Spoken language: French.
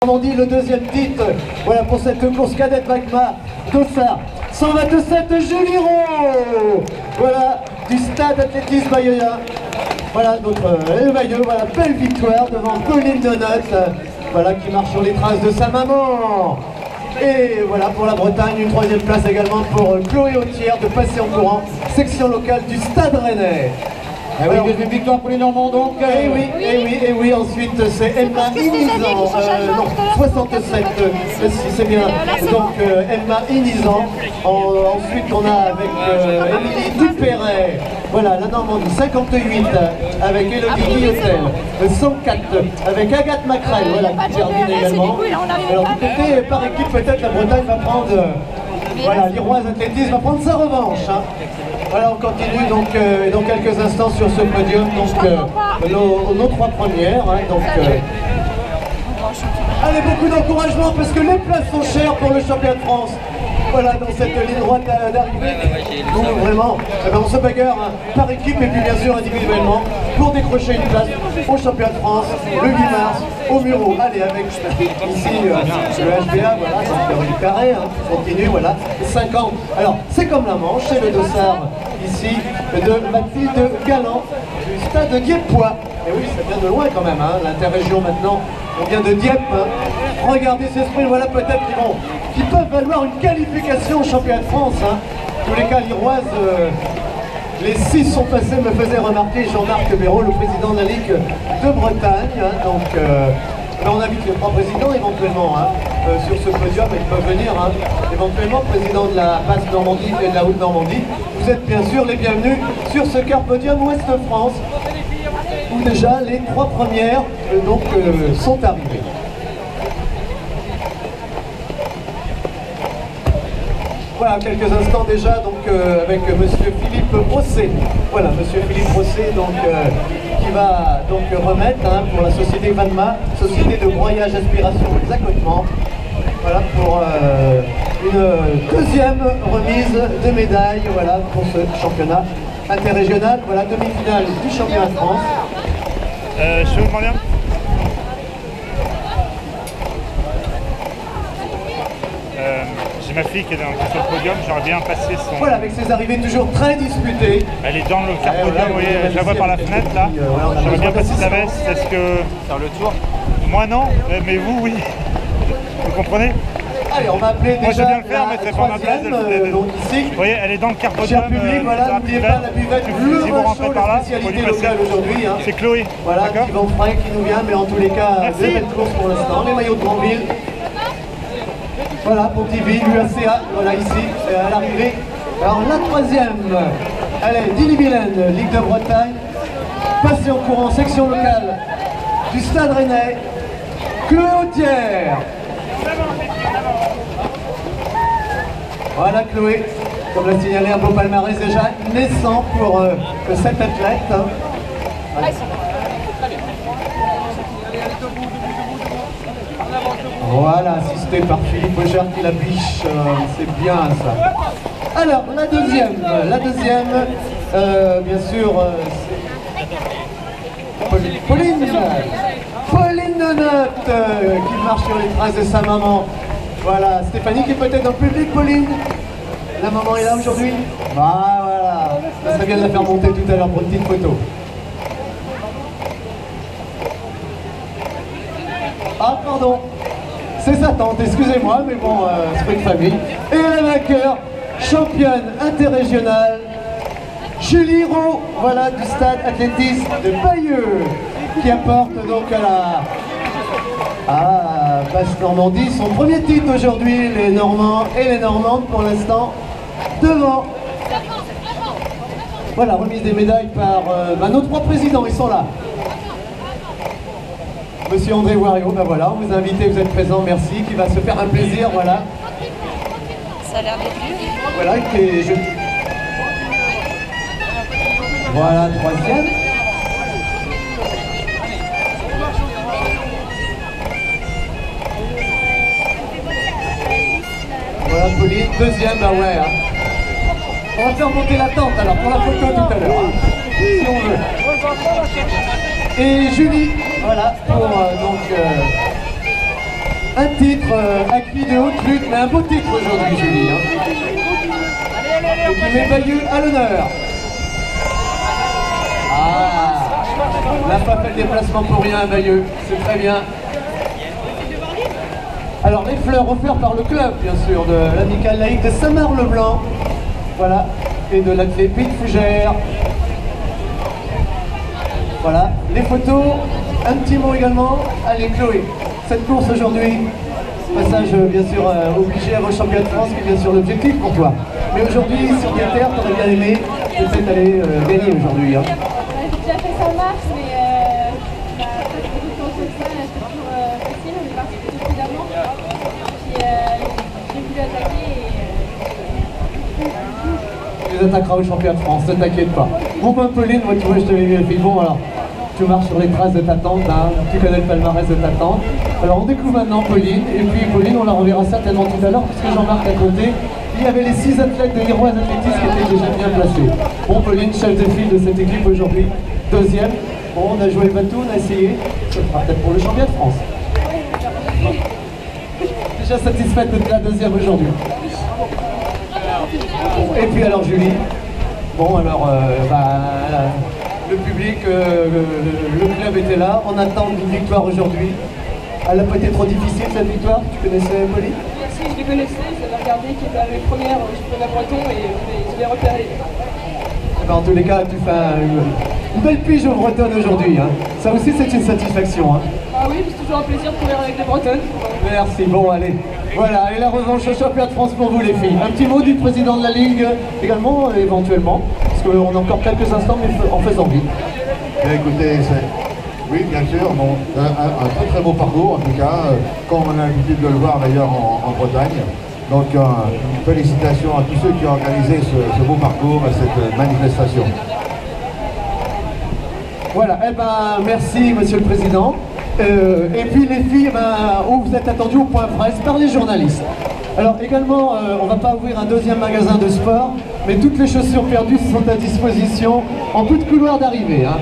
On dit le deuxième titre, voilà pour cette course cadette Vacma Dossard. 127 Julie Roux, voilà du stade athlétisme bayeux. Voilà notre Bayeux, voilà belle victoire devant Pauline Donut, voilà qui marche sur les traces de sa maman. Et voilà pour la Bretagne, une troisième place également pour Chloé Autière de Passé en courant, section locale du Stade Rennais. Ah oui, deuxième victoire pour les Normands donc. Et oui, ensuite c'est Emma Inizan, non, 67, si c'est bien, donc Emma Inizan. Ensuite on a avec Émilie Dupéret, voilà la Normandie, 58, avec Élodie Guillotel, 104, avec Agathe Macrel, voilà qui termine également. Alors du côté, par équipe, peut-être la Bretagne va prendre, voilà, l'Iroise Athlétisme va prendre sa revanche. Hein. Voilà, on continue donc dans quelques instants sur ce podium, donc nos trois premières. Hein, donc, allez, beaucoup d'encouragement parce que les places sont chères pour le championnat de France. Voilà, dans cette ligne droite d'arrivée. Donc vraiment, on se bagarre hein, par équipe et puis bien sûr individuellement pour décrocher une place au championnat de France le 8 mars au Muro. Allez, avec ici le HBA, voilà, donc du carré, hein, continue, voilà, 50. Alors, c'est comme la Manche, c'est le dossard ici de Mathilde Galland du stade de Dieppe-Poix. Et oui, ça vient de loin quand même, hein, l'interrégion maintenant, on vient de Dieppe. Hein. Regardez ces sprints, voilà peut-être qui peuvent valoir une qualification au championnat de France. Hein. En tous les cas, l'Iroise, les 6 sont passés, me faisait remarquer Jean-Marc Béraud, le président de la Ligue de Bretagne. Hein. Donc, on invite les 3 présidents éventuellement hein, sur ce podium, ils peuvent venir. Hein. Éventuellement, président de la Basse Normandie et de la Haute Normandie, vous êtes bien sûr les bienvenus sur ce quart podium Ouest France, où déjà les 3 premières sont arrivées. Voilà, quelques instants déjà, donc avec monsieur Philippe Brosset. Voilà, monsieur Philippe Brosset, donc qui va donc remettre hein, pour la société Vanma, société de broyage aspiration des accotements. Voilà pour une deuxième remise de médaille, voilà pour ce championnat interrégional. Voilà, demi-finale du championnat de France. Je peux vous demander j'ai ma fille qui est sur le podium, j'aurais bien passé son... Voilà, avec ses arrivées toujours très disputées. Elle est dans le quart podium, vous voyez, je la vois par la fenêtre là. J'aurais bien passé sa veste, est-ce que... Faire le tour. Moi non, mais vous oui. Vous comprenez? Allez, on va appeler déjà. Moi je viens le faire, mais c'est pas ma place. Donc ici, vous voyez, elle est dans le quart podium. cher public, voilà, n'oubliez pas la buvette, le si vous rentrez par là, spécialité locale aujourd'hui. Hein. C'est Chloé. Voilà, Yvan Frey qui nous vient, mais en tous les cas, deux belles courses pour l'instant. Les maillots de Grandville. Voilà, Pontivy, l'UACA, voilà ici, à l'arrivée. Alors la troisième, elle est d'Ille-et-Vilaine, Ligue de Bretagne, Passé en courant, section locale du Stade Rennais, Chloé Autière. Voilà Chloé, comme l'a signalé un beau palmarès déjà naissant pour cet athlète. Hein. Voilà, assisté par Philippe Augère qui la biche, c'est bien ça. Alors, la deuxième, bien sûr, c'est Pauline Donut qui marche sur les traces de sa maman. Voilà, Stéphanie qui est peut-être dans le public, Pauline. La maman est là aujourd'hui. Ah, voilà, ça serait bien de la faire monter tout à l'heure pour une petite photo. Ah, pardon. C'est sa tante, excusez-moi, mais bon, esprit de famille. Et la vainqueur, championne interrégionale, Julie Roux, voilà, du stade athlétisme de Bayeux, qui apporte donc à Basse Normandie son premier titre aujourd'hui, les Normands et les Normandes pour l'instant, devant. Voilà, remise des médailles par nos 3 présidents, ils sont là. Monsieur André Wario, ben voilà, on vous a invité, vous êtes présent, merci, qui va se faire un plaisir, voilà. Ça a l'air d'être dur. Voilà, voilà, troisième. Voilà, Pauline, deuxième, bah ouais. Hein. On va faire monter la tente alors pour la photo tout à l'heure, hein, si on veut. Et Julie, voilà, pour un titre acquis de haute lutte, mais un beau titre aujourd'hui, Julie. Et qui met Bayeux à l'honneur. Ah, n'a pas fait le déplacement pour rien à Bayeux, c'est très bien. Alors les fleurs offertes par le club, bien sûr, de l'amicale laïque de Saint-Marc-le-Blanc. Voilà, et de l'athlète Pete Fougère. Voilà, les photos, un petit mot également. Allez Chloé, cette course aujourd'hui, passage bien sûr obligé avant le championnat de France, qui est bien sûr l'objectif pour toi. Mais aujourd'hui, sur tes terres, tu aurais bien aimé peut-être aller gagner aujourd'hui. Hein. J'ai déjà fait ça en mars, mais pas beaucoup de temps que ça, c'était toujours facile, on est parti plutôt prudemment. Puis j'ai voulu attaquer et... Tu les attaqueras au championnat de France, ne t'inquiète pas. Bon ben Pauline, moi tu vois, je te l'ai vu, bon alors, tu marches sur les traces de ta tante, hein, tu connais le palmarès de ta tante. Alors on découvre maintenant Pauline, et puis Pauline on la reverra certainement tout à l'heure, puisque Jean-Marc à côté, il y avait les 6 athlètes de Héroïse Athlétisme qui étaient déjà bien placés. Bon Pauline, chef de file de cette équipe aujourd'hui, deuxième. Bon, on a joué le bateau, on a essayé, ça sera peut-être pour le championnat de France. Déjà satisfaite d'être la deuxième aujourd'hui. Et puis alors Julie, bon alors le public, le club était là, on attend une victoire aujourd'hui. Elle n'a pas été trop difficile cette victoire, tu connaissais Pauline? Si, je les connaissais, j'avais regardé qui était arrivé première au championnat breton et je l'ai repéré. En tous les cas, tu fais une belle pige aux Bretonnes aujourd'hui. Hein. Ça aussi, c'est une satisfaction. Hein. Ah oui, c'est toujours un plaisir de courir avec les Bretonnes. Merci, bon allez. Voilà, et la revanche au championnat de France pour vous les filles. Un petit mot du président de la Ligue également, éventuellement, parce qu'on a encore quelques instants, mais en faisant vite. Écoutez, oui, bien sûr, bon, un très très beau parcours, en tout cas, comme on a l'habitude de le voir d'ailleurs en Bretagne. Donc, félicitations à tous ceux qui ont organisé ce beau parcours, cette manifestation. Voilà, eh ben, merci Monsieur le Président. Et puis les filles, vous êtes attendus au point presse par les journalistes. Alors également, on ne va pas ouvrir un deuxième magasin de sport, mais toutes les chaussures perdues sont à disposition en bout de couloir d'arrivée. Hein.